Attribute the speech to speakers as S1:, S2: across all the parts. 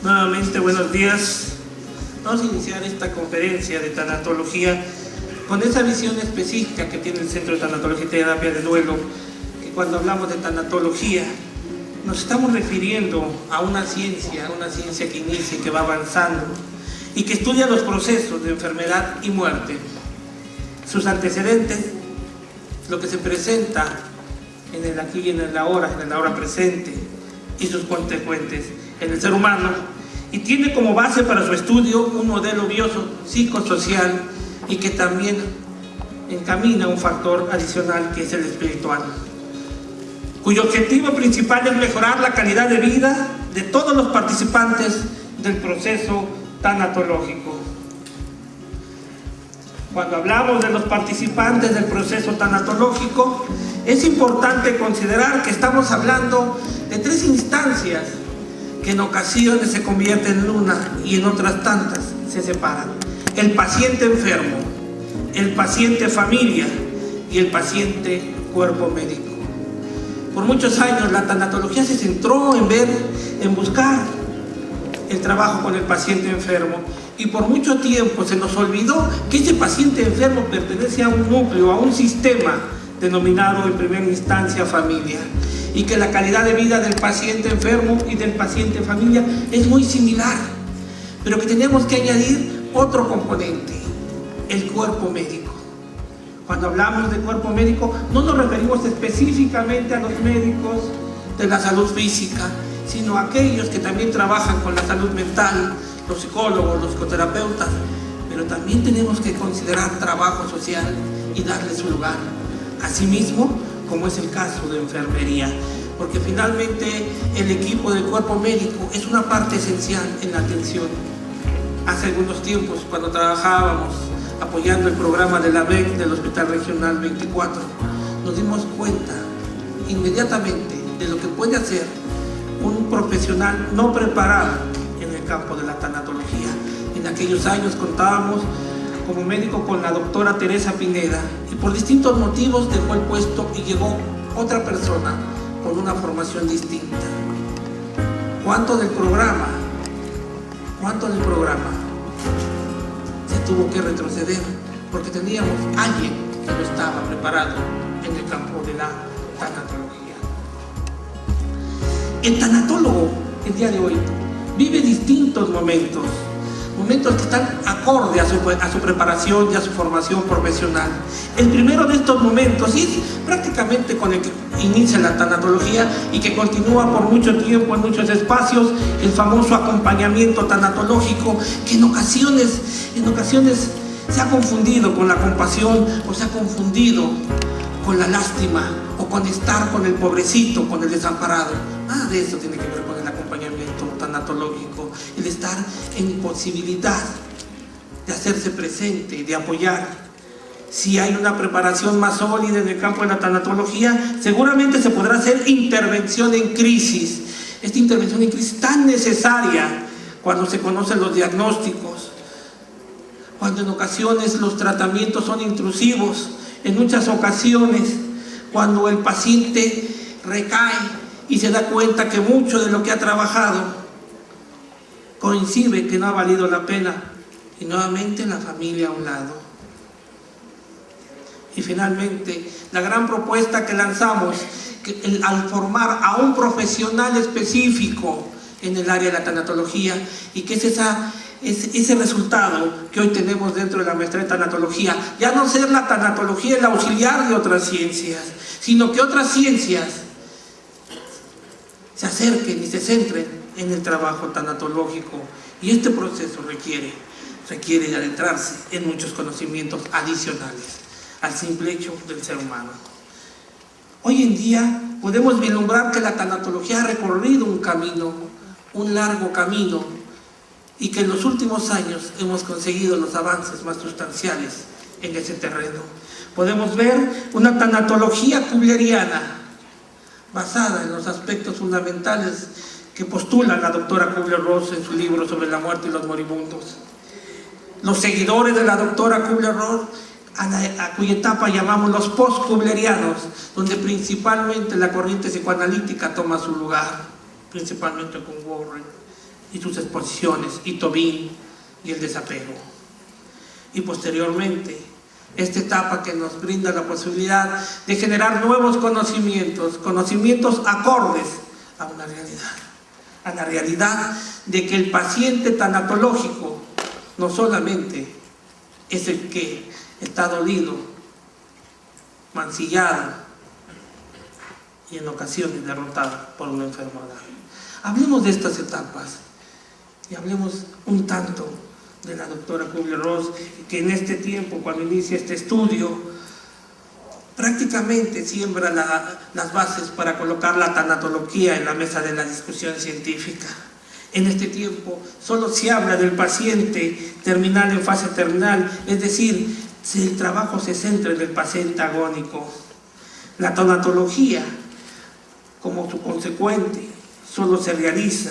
S1: Nuevamente, buenos días. Vamos a iniciar esta conferencia de tanatología con esa visión específica que tiene el Centro de Tanatología y Terapia de Duelo, que cuando hablamos de tanatología nos estamos refiriendo a una ciencia que inicia y que va avanzando y que estudia los procesos de enfermedad y muerte, sus antecedentes, lo que se presenta en el aquí y en el ahora presente y sus consecuencias en el ser humano, y tiene como base para su estudio un modelo biopsicosocial y que también encamina un factor adicional que es el espiritual, cuyo objetivo principal es mejorar la calidad de vida de todos los participantes del proceso tanatológico. Cuando hablamos de los participantes del proceso tanatológico, es importante considerar que estamos hablando de tres instancias que en ocasiones se convierten en una y en otras tantas se separan: el paciente enfermo, el paciente familia y el paciente cuerpo médico. Por muchos años la tanatología se centró en buscar el trabajo con el paciente enfermo, y por mucho tiempo se nos olvidó que ese paciente enfermo pertenece a un núcleo, a un sistema denominado en primera instancia familia, y que la calidad de vida del paciente enfermo y del paciente familia es muy similar, pero que tenemos que añadir otro componente: el cuerpo médico. Cuando hablamos de cuerpo médico no nos referimos específicamente a los médicos de la salud física, sino a aquellos que también trabajan con la salud mental, los psicólogos, los psicoterapeutas, pero también tenemos que considerar trabajo social y darle su lugar. Asimismo, como es el caso de enfermería, porque finalmente el equipo del cuerpo médico es una parte esencial en la atención. Hace algunos tiempos, cuando trabajábamos apoyando el programa de la BEC del Hospital Regional 24, nos dimos cuenta inmediatamente de lo que puede hacer un profesional no preparado en el campo de la tanatología. En aquellos años contábamos como médico con la doctora Teresa Pineda, y por distintos motivos dejó el puesto y llegó otra persona con una formación distinta. ¿Cuánto del programa se tuvo que retroceder? Porque teníamos a alguien que no estaba preparado en el campo de la tanatología. El tanatólogo, el día de hoy, vive distintos momentos que están acorde a su preparación y a su formación profesional. El primero de estos momentos, y es prácticamente con el que inicia la tanatología y que continúa por mucho tiempo en muchos espacios, el famoso acompañamiento tanatológico, que en ocasiones se ha confundido con la compasión, o se ha confundido con la lástima, o con estar con el pobrecito, con el desamparado. Nada de eso tiene que ver con el acompañamiento tanatológico, el estar en posibilidad de hacerse presente, de apoyar. Si hay una preparación más sólida en el campo de la tanatología, seguramente se podrá hacer intervención en crisis. Esta intervención en crisis tan necesaria cuando se conocen los diagnósticos, cuando en ocasiones los tratamientos son intrusivos, en muchas ocasiones cuando el paciente recae y se da cuenta que mucho de lo que ha trabajado coincide que no ha valido la pena, y nuevamente la familia a un lado. Y finalmente, la gran propuesta que lanzamos, al formar a un profesional específico en el área de la tanatología, y que es ese resultado que hoy tenemos dentro de la maestría de tanatología: ya no ser la tanatología el auxiliar de otras ciencias, sino que otras ciencias se acerquen y se centren en el trabajo tanatológico. Y este proceso requiere adentrarse en muchos conocimientos adicionales al simple hecho del ser humano. Hoy en día podemos vislumbrar que la tanatología ha recorrido un largo camino, y que en los últimos años hemos conseguido los avances más sustanciales en ese terreno. Podemos ver una tanatología kubleriana basada en los aspectos fundamentales que postula la doctora Kubler-Ross en su libro sobre la muerte y los moribundos. Los seguidores de la doctora Kubler-Ross, a cuya etapa llamamos los post-kublerianos, donde principalmente la corriente psicoanalítica toma su lugar, principalmente con Warren. y sus exposiciones, y Tobin y el desapego. Y posteriormente, esta etapa que nos brinda la posibilidad de generar nuevos conocimientos acordes a una realidad, a la realidad de que el paciente tanatológico no solamente es el que está dolido, mancillado y en ocasiones derrotado por una enfermedad. Hablemos de estas etapas y hablemos un tanto de la doctora Kubler-Ross, que en este tiempo, cuando inicia este estudio, prácticamente siembra las bases para colocar la tanatología en la mesa de la discusión científica. En este tiempo solo se habla del paciente terminal en fase terminal, es decir, si el trabajo se centra en el paciente agónico. La tanatología, como su consecuente, solo se realiza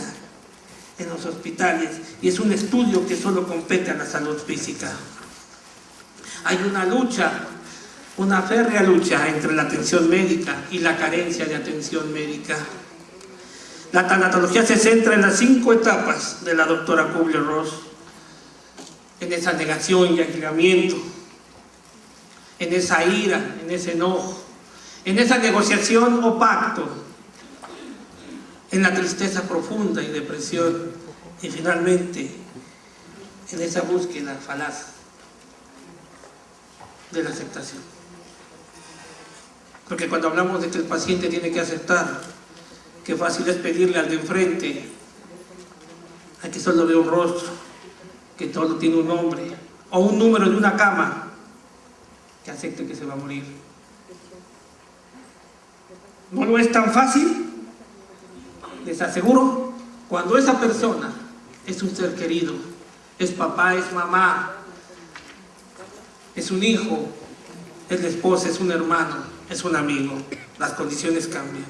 S1: en los hospitales y es un estudio que solo compete a la salud física. Hay una lucha, una férrea lucha entre la atención médica y la carencia de atención médica. La tanatología se centra en las 5 etapas de la doctora Kubler-Ross, en esa negación y aislamiento, en esa ira, en ese enojo, en esa negociación o pacto, en la tristeza profunda y depresión, y finalmente en esa búsqueda falaz de la aceptación. Porque cuando hablamos de que el paciente tiene que aceptar, qué fácil es pedirle al de enfrente, a que solo ve un rostro, que solo tiene un nombre, o un número de una cama, que acepte que se va a morir. No lo es tan fácil. Les aseguro, cuando esa persona es un ser querido, es papá, es mamá, es un hijo, es la esposa, es un hermano, es un amigo, las condiciones cambian.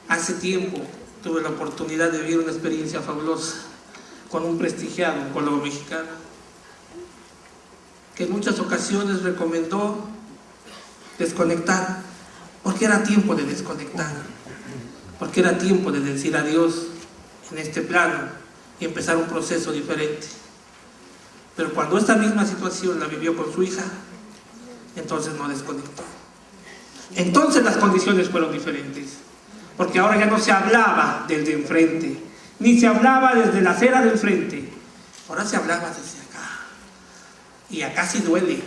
S1: Hace tiempo tuve la oportunidad de vivir una experiencia fabulosa con un prestigiado oncólogo mexicano, que en muchas ocasiones recomendó desconectar, porque era tiempo de desconectar. Porque era tiempo de decir adiós en este plano y empezar un proceso diferente. Pero cuando esta misma situación la vivió con su hija, entonces no desconectó. Entonces las condiciones fueron diferentes, porque ahora ya no se hablaba del de enfrente, ni se hablaba desde la acera del frente, ahora se hablaba desde acá. Y acá sí duele,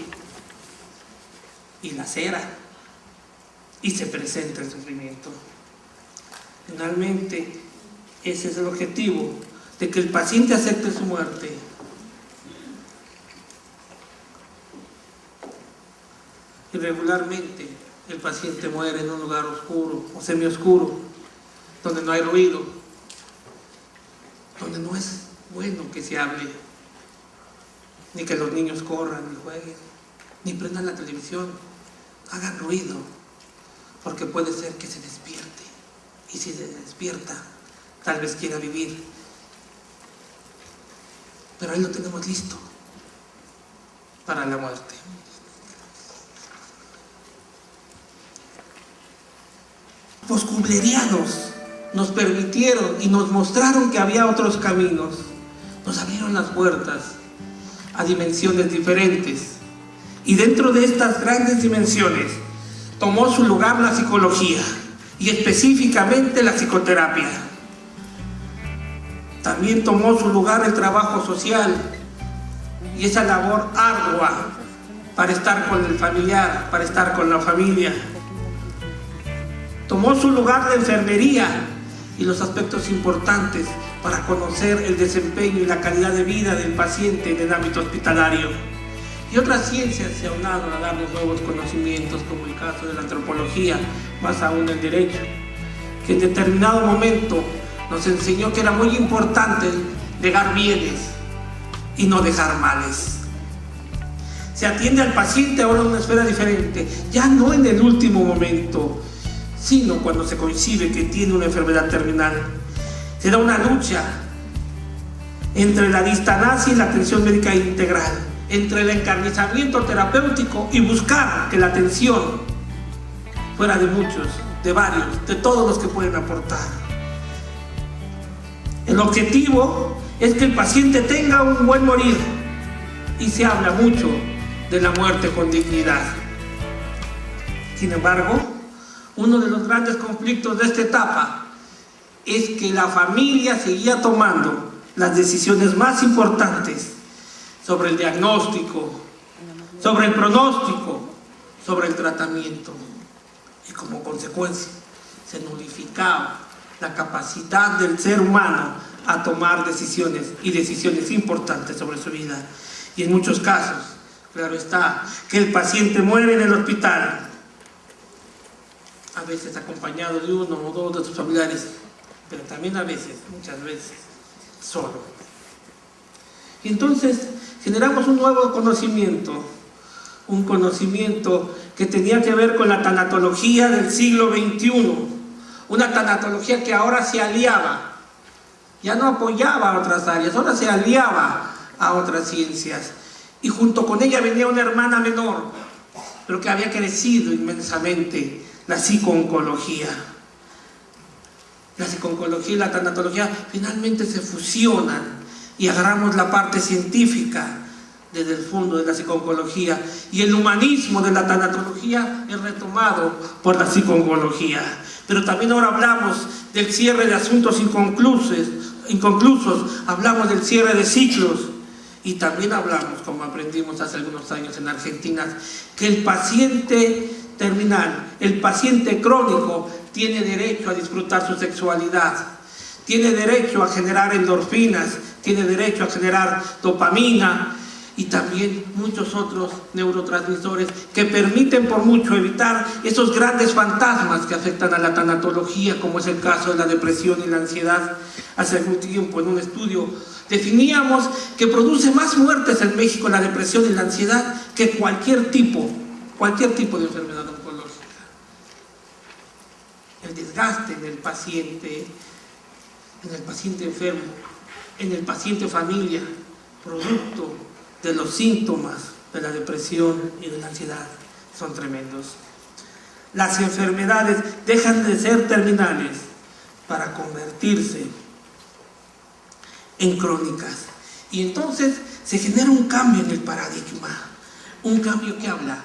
S1: y la acera, y se presenta el sufrimiento. Finalmente, ese es el objetivo, de que el paciente acepte su muerte. Y regularmente el paciente muere en un lugar oscuro o semioscuro, donde no hay ruido, donde no es bueno que se hable, ni que los niños corran, ni jueguen, ni prendan la televisión, hagan ruido, porque puede ser que se despierte. Y si se despierta, tal vez quiera vivir. Pero ahí lo tenemos listo para la muerte. Los kublerianos nos permitieron y nos mostraron que había otros caminos. Nos abrieron las puertas a dimensiones diferentes. Y dentro de estas grandes dimensiones tomó su lugar la psicología. Y específicamente la psicoterapia. También tomó su lugar el trabajo social y esa labor ardua para estar con el familiar, para estar con la familia. Tomó su lugar la enfermería y los aspectos importantes para conocer el desempeño y la calidad de vida del paciente en el ámbito hospitalario. Y otras ciencias se aunaron a darnos nuevos conocimientos, como el caso de la antropología, más aún el derecho, que en determinado momento nos enseñó que era muy importante dejar bienes y no dejar males. Se atiende al paciente ahora en una esfera diferente, ya no en el último momento, sino cuando se coincide que tiene una enfermedad terminal. Se da una lucha entre la distanasia y la atención médica integral, entre el encarnizamiento terapéutico y buscar que la atención fuera de muchos, de varios, de todos los que pueden aportar. El objetivo es que el paciente tenga un buen morir, y se habla mucho de la muerte con dignidad. Sin embargo, uno de los grandes conflictos de esta etapa es que la familia seguía tomando las decisiones más importantes sobre el diagnóstico, sobre el pronóstico, sobre el tratamiento, y como consecuencia se nulificaba la capacidad del ser humano a tomar decisiones importantes sobre su vida. Y en muchos casos, claro está, que el paciente muere en el hospital, a veces acompañado de uno o dos de sus familiares, pero también a veces, muchas veces, solo. Y entonces generamos un nuevo conocimiento, un conocimiento que tenía que ver con la tanatología del siglo XXI, una tanatología que ahora se aliaba, ya no apoyaba a otras áreas, ahora se aliaba a otras ciencias, y junto con ella venía una hermana menor, pero que había crecido inmensamente, la psico-oncología. La psico-oncología y la tanatología finalmente se fusionan y agarramos la parte científica desde el fondo de la psico-oncología, y el humanismo de la tanatología es retomado por la psico-oncología. Pero también ahora hablamos del cierre de asuntos inconclusos, hablamos del cierre de ciclos, y también hablamos, como aprendimos hace algunos años en Argentina, que el paciente terminal, el paciente crónico, tiene derecho a disfrutar su sexualidad, tiene derecho a generar endorfinas, tiene derecho a generar dopamina y también muchos otros neurotransmisores que permiten por mucho evitar esos grandes fantasmas que afectan a la tanatología, como es el caso de la depresión y la ansiedad. Hace algún tiempo en un estudio definíamos que produce más muertes en México la depresión y la ansiedad que cualquier tipo de enfermedad oncológica. El desgaste en el paciente enfermo, en el paciente familia, producto de los síntomas de la depresión y de la ansiedad, son tremendos. Las enfermedades dejan de ser terminales para convertirse en crónicas, y entonces se genera un cambio en el paradigma, un cambio que habla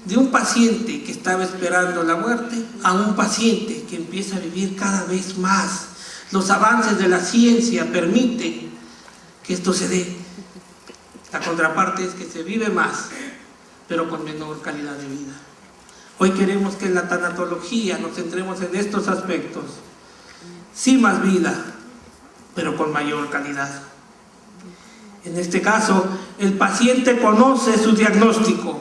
S1: de un paciente que estaba esperando la muerte a un paciente que empieza a vivir cada vez más. Los avances de la ciencia permiten que esto se dé. La contraparte es que se vive más, pero con menor calidad de vida. Hoy queremos que en la tanatología nos centremos en estos aspectos. Sí, más vida, pero con mayor calidad. En este caso, el paciente conoce su diagnóstico,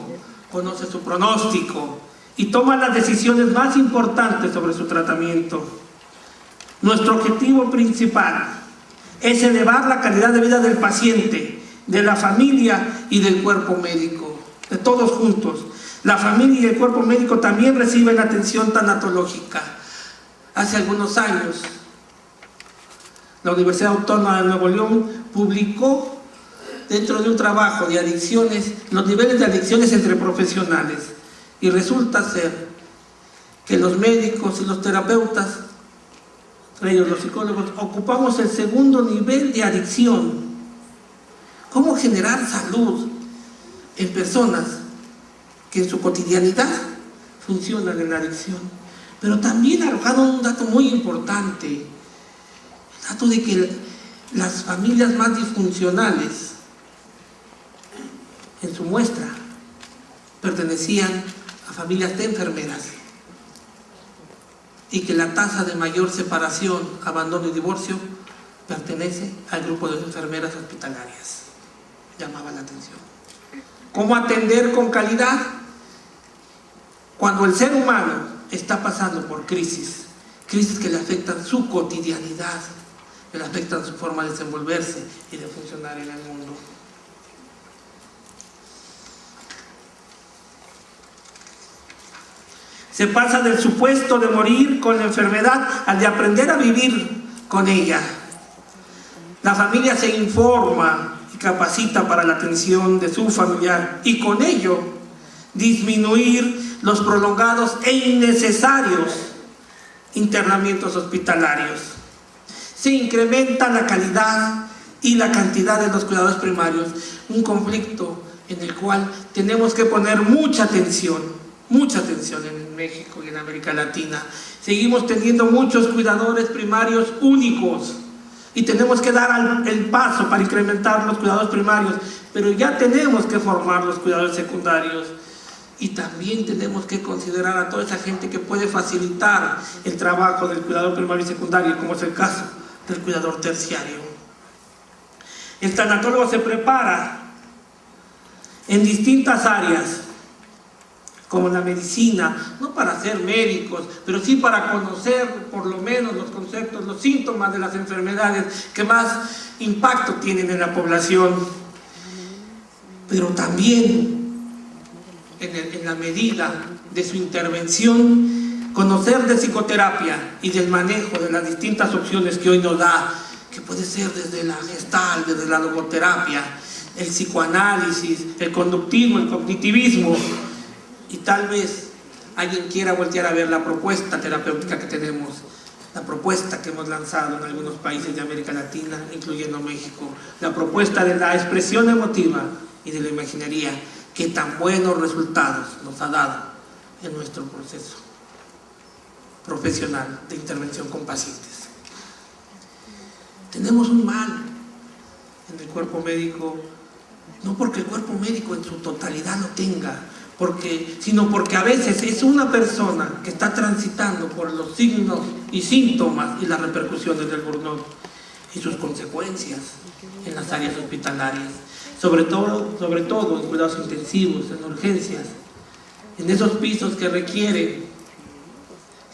S1: conoce su pronóstico y toma las decisiones más importantes sobre su tratamiento. Nuestro objetivo principal es elevar la calidad de vida del paciente, de la familia y del cuerpo médico, de todos juntos. La familia y el cuerpo médico también reciben atención tanatológica. Hace algunos años, la Universidad Autónoma de Nuevo León publicó dentro de un trabajo de adicciones, los niveles de adicciones entre profesionales, y resulta ser que los médicos y los terapeutas, entre ellos los psicólogos, ocupamos el segundo nivel de adicción. ¿Cómo generar salud en personas que en su cotidianidad funcionan en la adicción? Pero también arrojaron un dato muy importante, el dato de que las familias más disfuncionales en su muestra pertenecían a familias de enfermeras, y que la tasa de mayor separación, abandono y divorcio pertenece al grupo de enfermeras hospitalarias. Llamaba la atención. ¿Cómo atender con calidad cuando el ser humano está pasando por crisis que le afectan su cotidianidad, que le afectan su forma de desenvolverse y de funcionar en el mundo? Se pasa del supuesto de morir con la enfermedad al de aprender a vivir con ella. La familia se informa y capacita para la atención de su familiar, y con ello disminuir los prolongados e innecesarios internamientos hospitalarios. se incrementa la calidad y la cantidad de los cuidadores primarios. Un conflicto en el cual tenemos que poner mucha atención en México y en América Latina. Seguimos teniendo muchos cuidadores primarios únicos y tenemos que dar el paso para incrementar los cuidadores primarios, pero ya tenemos que formar los cuidadores secundarios y también tenemos que considerar a toda esa gente que puede facilitar el trabajo del cuidador primario y secundario, como es el caso del cuidador terciario. El tanatólogo se prepara en distintas áreas, como la medicina, no para ser médicos, pero sí para conocer por lo menos los conceptos, los síntomas de las enfermedades que más impacto tienen en la población, pero también en la medida de su intervención, conocer de psicoterapia y del manejo de las distintas opciones que hoy nos da, que puede ser desde la Gestalt, desde la logoterapia, el psicoanálisis, el conductismo, el cognitivismo, y tal vez alguien quiera voltear a ver la propuesta terapéutica que tenemos, la propuesta que hemos lanzado en algunos países de América Latina, incluyendo México, la propuesta de la expresión emotiva y de la imaginería, que tan buenos resultados nos ha dado en nuestro proceso profesional de intervención con pacientes. Tenemos un mal en el cuerpo médico, no porque el cuerpo médico en su totalidad lo tenga, sino porque a veces es una persona que está transitando por los signos y síntomas y las repercusiones del burnout y sus consecuencias en las áreas hospitalarias, sobre todo en cuidados intensivos, en urgencias, en esos pisos que requieren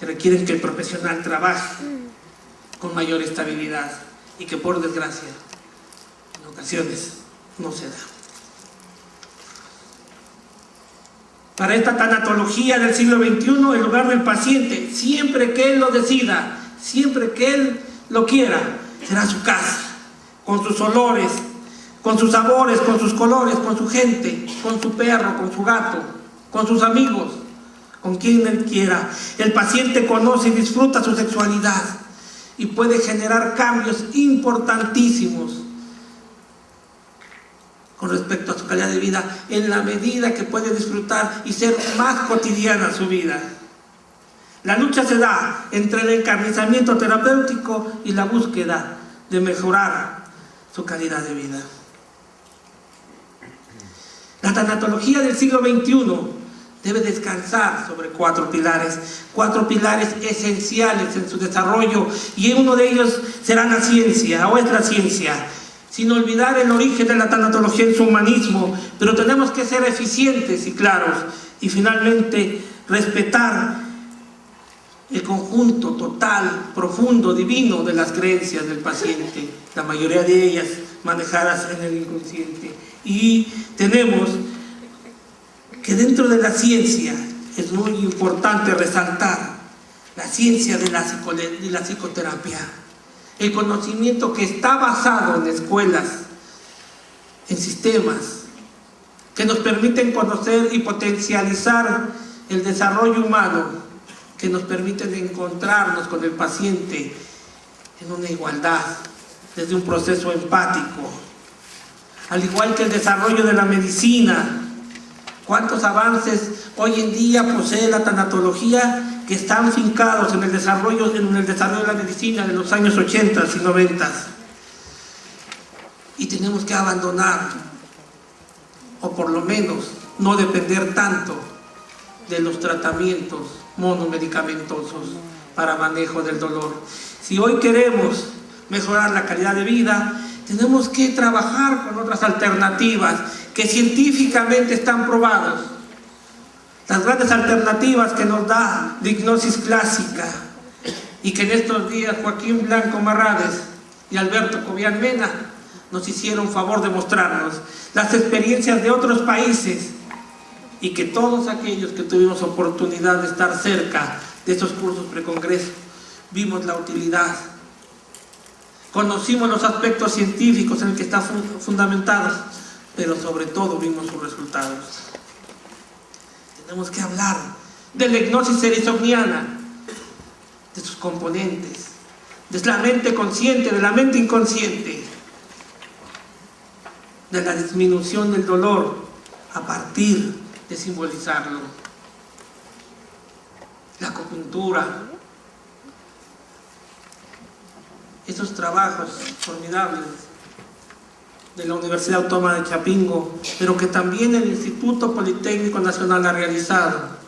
S1: que el profesional trabaje con mayor estabilidad y que por desgracia en ocasiones no se da. Para esta tanatología del siglo XXI, el lugar del paciente, siempre que él lo decida, siempre que él lo quiera, será su casa, con sus olores, con sus sabores, con sus colores, con su gente, con su perro, con su gato, con sus amigos, con quien él quiera. El paciente conoce y disfruta su sexualidad y puede generar cambios importantísimos con respecto a su calidad de vida, en la medida que puede disfrutar y ser más cotidiana su vida. La lucha se da entre el encarnizamiento terapéutico y la búsqueda de mejorar su calidad de vida. La tanatología del siglo XXI debe descansar sobre cuatro pilares esenciales en su desarrollo, y uno de ellos será la ciencia, o es la ciencia, sin olvidar el origen de la tanatología en su humanismo, pero tenemos que ser eficientes y claros, y finalmente respetar el conjunto total, profundo, divino de las creencias del paciente, la mayoría de ellas manejadas en el inconsciente. Y tenemos que dentro de la ciencia es muy importante resaltar la ciencia de la psicoterapia, el conocimiento que está basado en escuelas, en sistemas que nos permiten conocer y potencializar el desarrollo humano, que nos permiten encontrarnos con el paciente en una igualdad, desde un proceso empático, al igual que el desarrollo de la medicina. ¿Cuántos avances hoy en día posee la tanatología que están fincados en el desarrollo de la medicina de los años 80 y 90? Y tenemos que abandonar, o por lo menos no depender tanto de los tratamientos monomedicamentosos para manejo del dolor. Si hoy queremos mejorar la calidad de vida, tenemos que trabajar con otras alternativas que científicamente están probadas. Las grandes alternativas que nos da la hipnosis clásica, y que en estos días Joaquín Blanco Marrades y Alberto Cobian Mena nos hicieron favor de mostrarnos, las experiencias de otros países, y que todos aquellos que tuvimos oportunidad de estar cerca de esos cursos precongreso vimos la utilidad, conocimos los aspectos científicos en el que está fundamentado, pero sobre todo vimos sus resultados. Tenemos que hablar de la hipnosis ericksoniana, de sus componentes, de la mente consciente, de la mente inconsciente, de la disminución del dolor a partir de simbolizarlo. La acupuntura, esos trabajos formidables de la Universidad Autónoma de Chapingo, pero que también el Instituto Politécnico Nacional ha realizado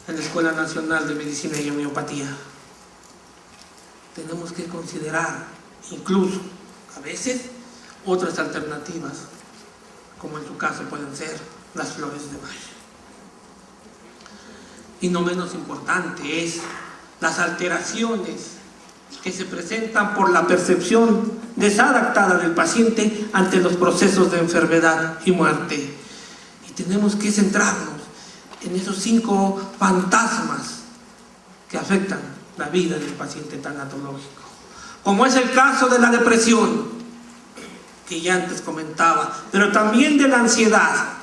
S1: en la Escuela Nacional de Medicina y Homeopatía. Tenemos que considerar incluso, a veces, otras alternativas, como en su caso pueden ser las flores de Bach. Y no menos importante es las alteraciones que se presentan por la percepción desadaptada del paciente ante los procesos de enfermedad y muerte. Y tenemos que centrarnos en esos 5 fantasmas que afectan la vida del paciente tanatológico, como es el caso de la depresión, que ya antes comentaba, pero también de la ansiedad.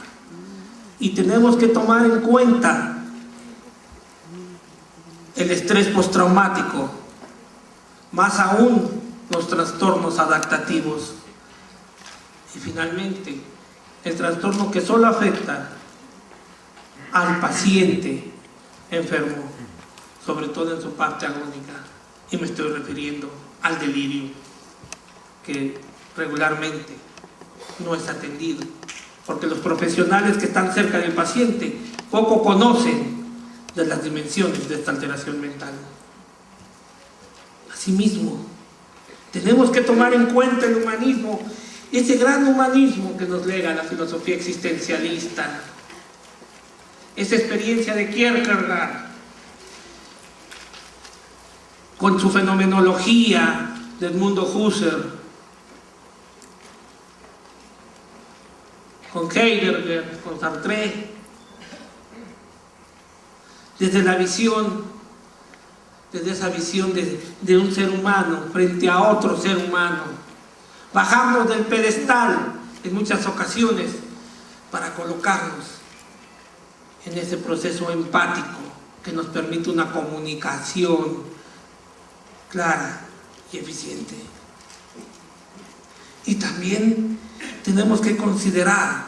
S1: Y tenemos que tomar en cuenta el estrés postraumático, más aún los trastornos adaptativos. Y finalmente, el trastorno que solo afecta al paciente enfermo, sobre todo en su parte agónica, y me estoy refiriendo al delirio, que regularmente no es atendido, porque los profesionales que están cerca del paciente poco conocen de las dimensiones de esta alteración mental. Asimismo, tenemos que tomar en cuenta el humanismo, ese gran humanismo que nos lega la filosofía existencialista, esa experiencia de Kierkegaard, con su fenomenología de Edmundo Husserl, con Heidegger, con Sartre, desde la visión, desde esa visión de un ser humano frente a otro ser humano. Bajamos del pedestal en muchas ocasiones para colocarnos en ese proceso empático que nos permite una comunicación clara y eficiente. Y también tenemos que considerar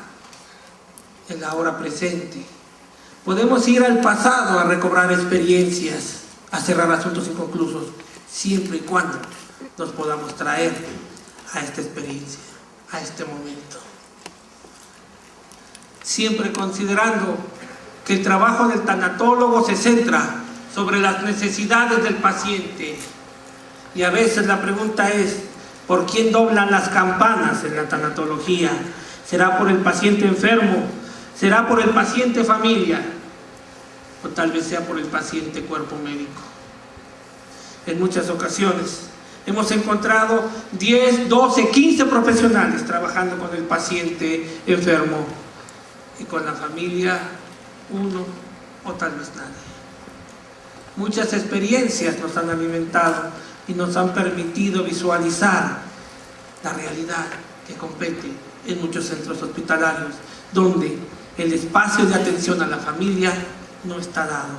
S1: en la hora presente. Podemos ir al pasado a recobrar experiencias, a cerrar asuntos inconclusos, siempre y cuando nos podamos traer a esta experiencia, a este momento. Siempre considerando que el trabajo del tanatólogo se centra sobre las necesidades del paciente. Y a veces la pregunta es, ¿por quién doblan las campanas en la tanatología? ¿Será por el paciente enfermo? ¿Será por el paciente familia? O tal vez sea por el paciente cuerpo médico. En muchas ocasiones hemos encontrado 10, 12, 15 profesionales trabajando con el paciente enfermo y con la familia uno o tal vez nadie. Muchas experiencias nos han alimentado y nos han permitido visualizar la realidad que compete en muchos centros hospitalarios, donde el espacio de atención a la familia no está dado,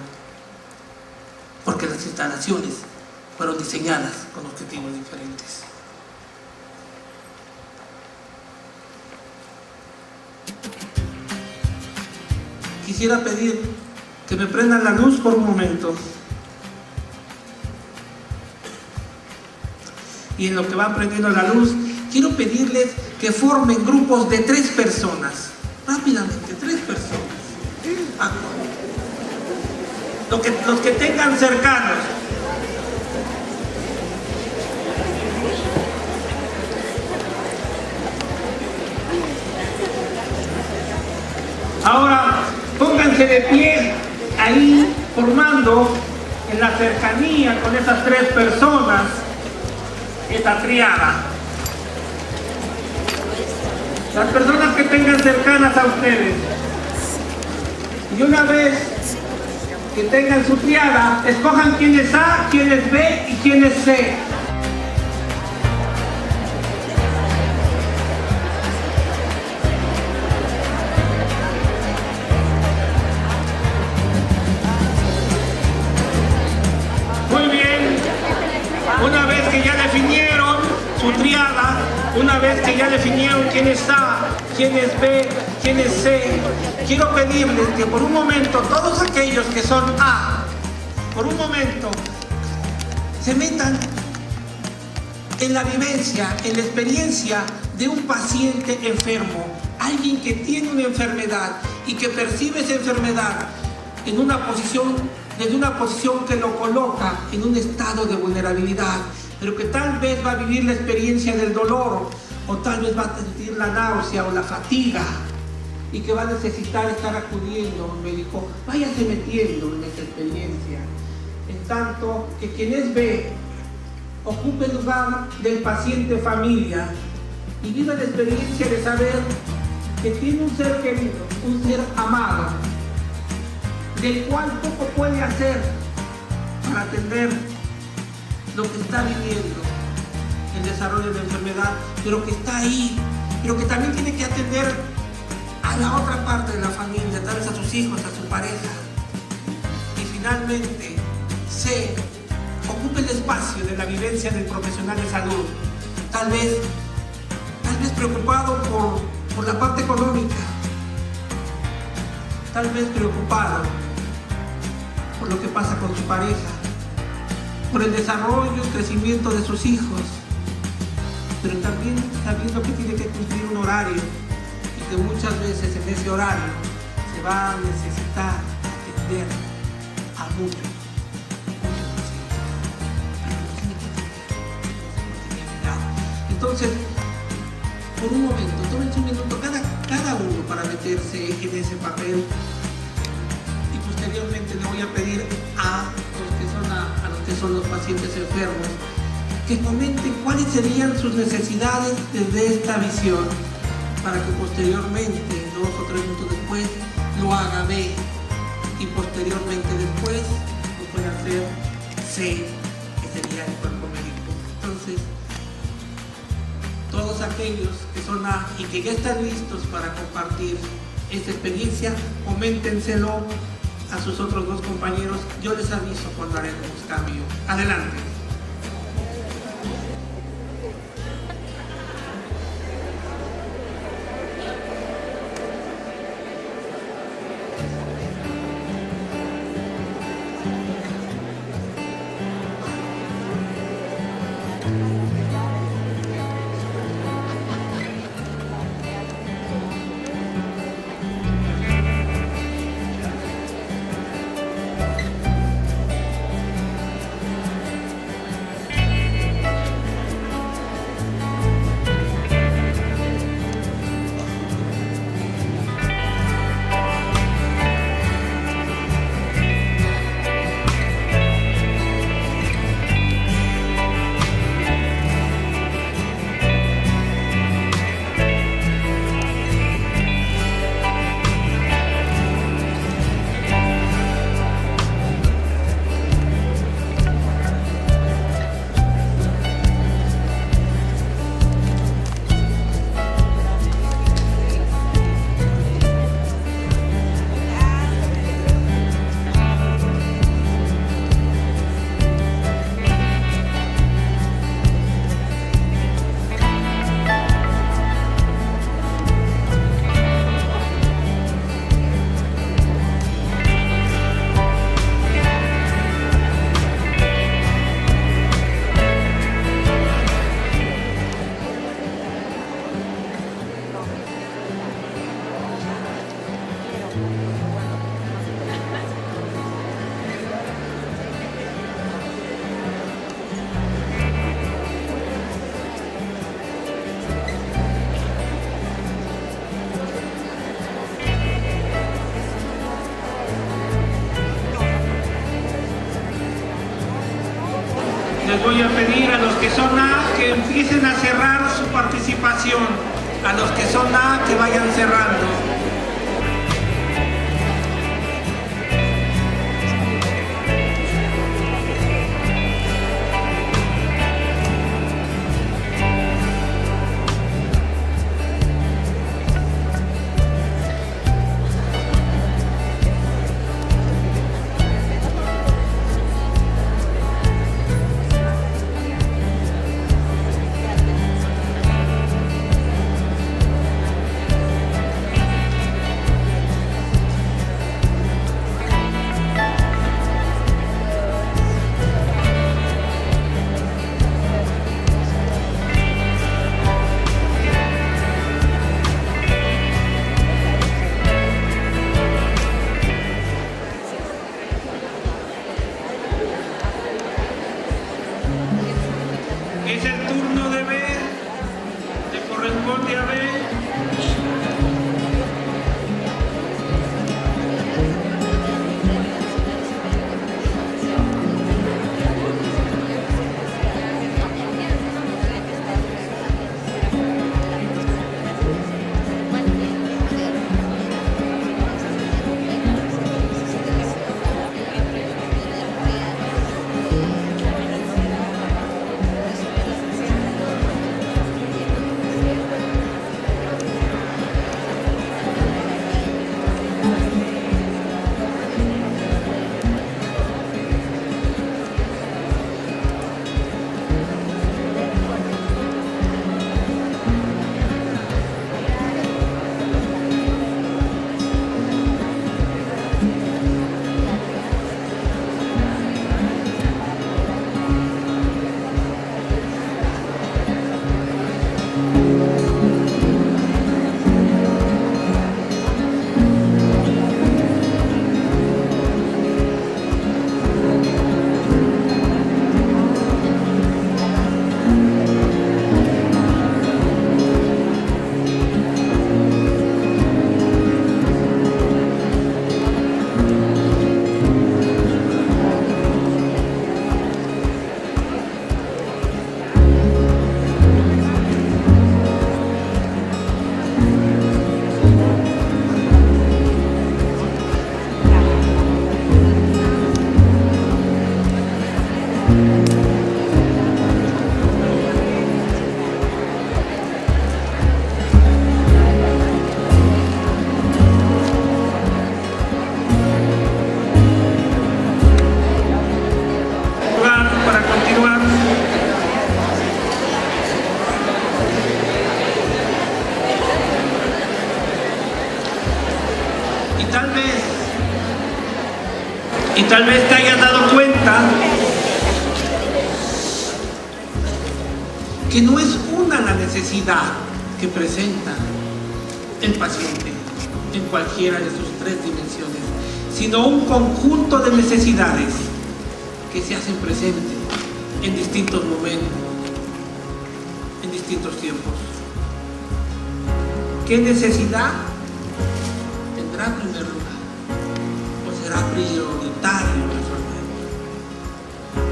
S1: porque las instalaciones fueron diseñadas con objetivos diferentes. Quisiera pedir que me prendan la luz por un momento. Y en lo que van prendiendo la luz, quiero pedirles que formen grupos de 3 personas. Rápidamente, 3 personas. Los que tengan cercanos. Ahora, pónganse de pie ahí, formando en la cercanía con esas 3 personas, esta triada. Las personas que tengan cercanas a ustedes. Y una vez que tengan su triada, escojan quién es A, quién es B y quién es C. Muy bien. Una vez su triada, una vez que ya definieron quién es A, quién es B, quién es C, quiero pedirles que por un momento todos aquellos que son A, por un momento se metan en la vivencia, en la experiencia de un paciente enfermo, alguien que tiene una enfermedad y que percibe esa enfermedad en una posición, desde una posición que lo coloca en un estado de vulnerabilidad, pero que tal vez va a vivir la experiencia del dolor, o tal vez va a sentir la náusea o la fatiga, y que va a necesitar estar acudiendo a un médico. Váyase metiendo en esa experiencia, en tanto que quien es B ocupe el lugar del paciente familia y viva la experiencia de saber que tiene un ser querido, un ser amado, del cual poco puede hacer para atender lo que está viviendo, el desarrollo de la enfermedad, pero que está ahí, pero que también tiene que atender a la otra parte de la familia, tal vez a sus hijos, a su pareja. Y finalmente, C ocupe el espacio de la vivencia del profesional de salud, tal vez preocupado por la parte económica, tal vez preocupado por lo que pasa con su pareja, por el desarrollo y crecimiento de sus hijos, pero también sabiendo que tiene que cumplir un horario y que muchas veces en ese horario se va a necesitar atender a muchos. Entonces, por un momento, tómense un minuto cada uno para meterse en ese papel, y posteriormente le voy a pedir a los que son los pacientes enfermos que comenten cuáles serían sus necesidades desde esta visión, para que posteriormente, 2 o 3 minutos después, lo haga B, y posteriormente después lo pueda hacer C, que sería el cuerpo médico. Entonces, todos aquellos que son A y que ya están listos para compartir esta experiencia, coméntenselo a sus otros 2 compañeros. Yo les aviso cuando haremos cambio. Adelante. Les voy a pedir a los que son A que empiecen a cerrar su participación. A los que son A que vayan cerrando. turno de B, le corresponde a B. Y tal vez te hayas dado cuenta que no es una la necesidad que presenta el paciente en cualquiera de sus tres dimensiones, sino un conjunto de necesidades que se hacen presentes en distintos momentos, en distintos tiempos. ¿Qué necesidad tendrá en primer lugar? ¿O será prioritario resolver?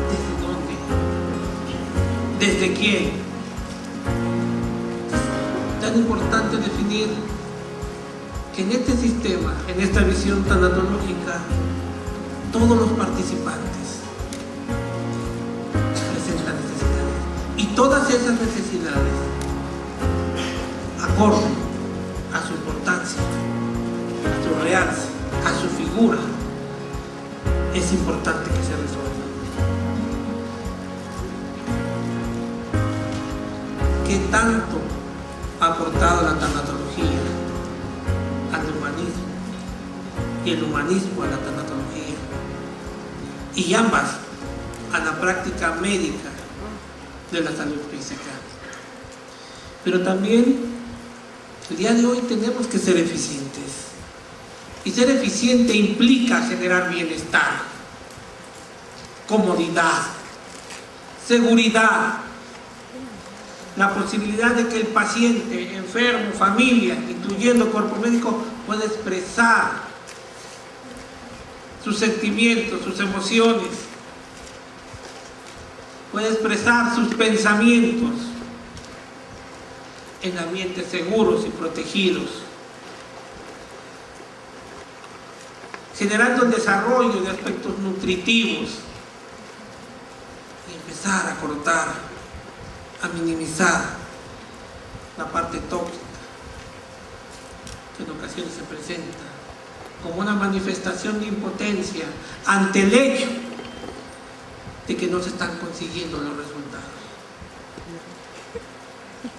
S1: ¿Desde dónde? ¿Desde quién? Tan importante definir que en este sistema, en esta visión tanatológica, todos los participantes presentan necesidades. Y todas esas necesidades, acorde a su importancia, a su realce, a su figura, es importante que se resuelva. ¿Qué tanto ha aportado la tanatología al humanismo y el humanismo a la tanatología, y ambas a la práctica médica de la salud física? Pero también el día de hoy tenemos que ser eficientes, y ser eficiente implica generar bienestar, comodidad, seguridad, la posibilidad de que el paciente, enfermo, familia, incluyendo cuerpo médico, pueda expresar sus sentimientos, sus emociones, pueda expresar sus pensamientos en ambientes seguros y protegidos, generando el desarrollo de aspectos nutritivos y empezar a cortar, a minimizar la parte tóxica que en ocasiones se presenta como una manifestación de impotencia ante el hecho de que no se están consiguiendo los resultados.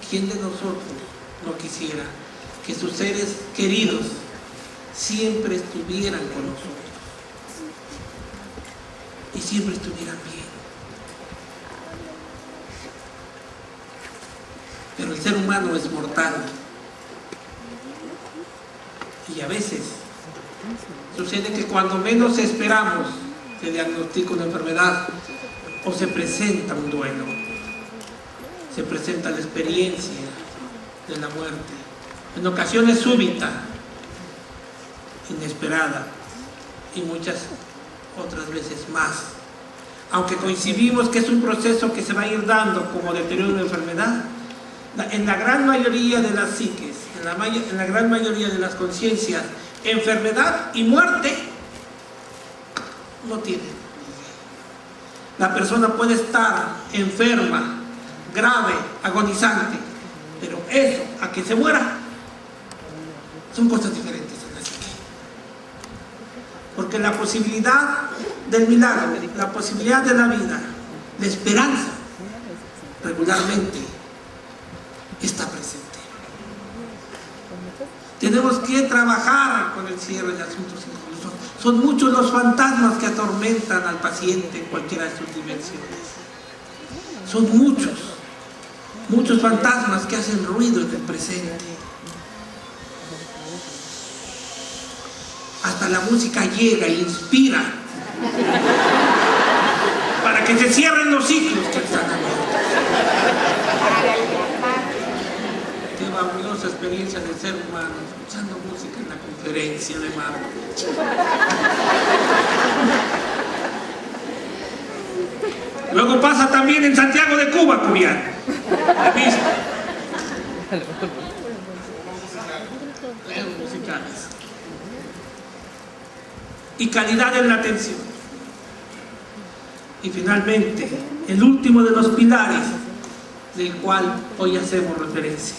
S1: ¿Quién de nosotros no quisiera que sus seres queridos siempre estuvieran con nosotros y siempre estuvieran bien? Pero el ser humano es mortal, y a veces sucede que cuando menos esperamos se diagnostica una enfermedad o se presenta un duelo. se presenta la experiencia de la muerte, en ocasiones súbita, inesperada y muchas otras veces más. Aunque coincidimos que es un proceso que se va a ir dando como deterioro de enfermedad, en la gran mayoría de las psiques, en la gran mayoría de las conciencias, enfermedad y muerte no tienen. La persona puede estar enferma, grave, agonizante, pero eso, a que se muera, son cosas diferentes en la psique. Porque la posibilidad del milagro, la posibilidad de la vida, la esperanza, regularmente está presente. Tenemos que trabajar con el cierre de asuntos inconclusos. Son muchos los fantasmas que atormentan al paciente en cualquiera de sus dimensiones. Son muchos fantasmas que hacen ruido en el presente. Hasta la música llega e inspira para que se cierren los ciclos que están abiertos. Qué fabulosa experiencia del ser humano escuchando música en la conferencia de Marco. Luego pasa también en Santiago de Cuba, Cubiano. Musicales. Y calidad en la atención. Y finalmente, el último de los pilares del cual hoy hacemos referencia.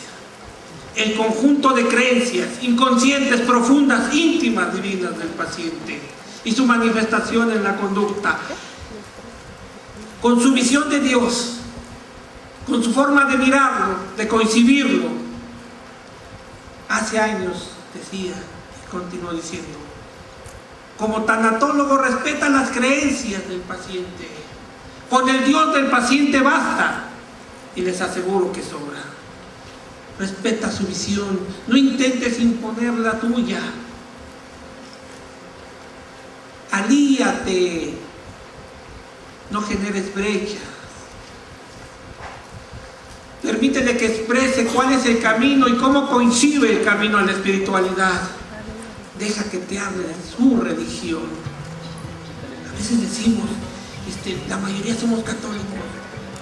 S1: El conjunto de creencias inconscientes, profundas, íntimas, divinas del paciente y su manifestación en la conducta. Con su visión de Dios, con su forma de mirarlo, de coincidirlo. Hace años decía y continuó diciendo, como tanatólogo respeta las creencias del paciente. Con el Dios del paciente basta y les aseguro que sobra. Respeta su visión, no intentes imponer la tuya. Alíate, no generes brechas. Permítele que exprese cuál es el camino y cómo coincide el camino a la espiritualidad. Deja que te hable de su religión. A veces decimos, la mayoría somos católicos,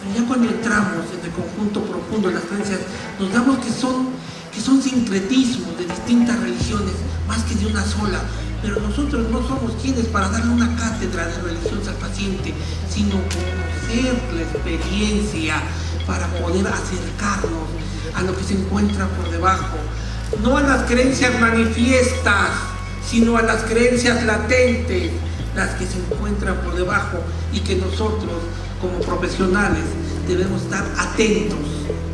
S1: pero ya cuando entramos en el conjunto profundo de las creencias, nos damos que son sincretismos de distintas religiones, más que de una sola. Pero nosotros no somos quienes para darle una cátedra de religión al paciente, sino conocer la experiencia para poder acercarnos a lo que se encuentra por debajo. No a las creencias manifiestas, sino a las creencias latentes, las que se encuentran por debajo y que nosotros, como profesionales, debemos estar atentos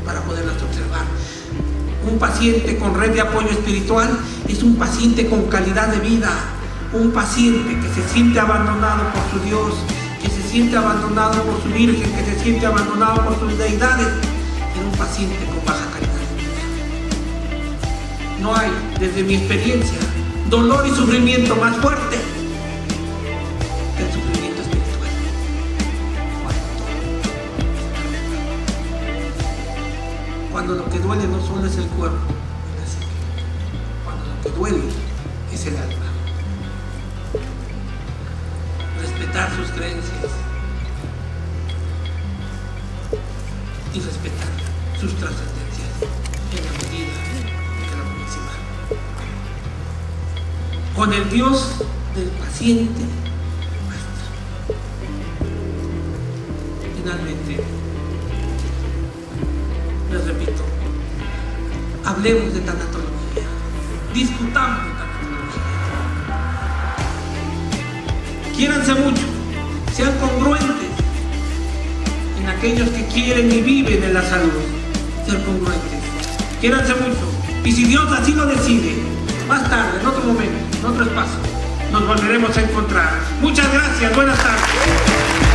S1: para poderlas observar. Un paciente con red de apoyo espiritual es un paciente con calidad de vida, un paciente que se siente abandonado por su Dios, que se siente abandonado por su Virgen, que se siente abandonado por sus deidades, es un paciente con baja calidad de vida. No hay, desde mi experiencia, dolor y sufrimiento más fuerte que el sufrimiento espiritual. Cuando lo que duele no solo es el cuerpo, cuando lo que duele es el alma. Respetar sus creencias y respetar sus trascendencias en la medida en que la aproximan. Con el Dios del paciente basta. Finalmente, les repito, hablemos de tanatología, discutamos de tanatología. Quiéranse mucho, sean congruentes en aquellos que quieren y viven en la salud, ser congruentes. Quiéranse mucho, y si Dios así lo decide, más tarde, en otro momento, en otro espacio, nos volveremos a encontrar. Muchas gracias, buenas tardes.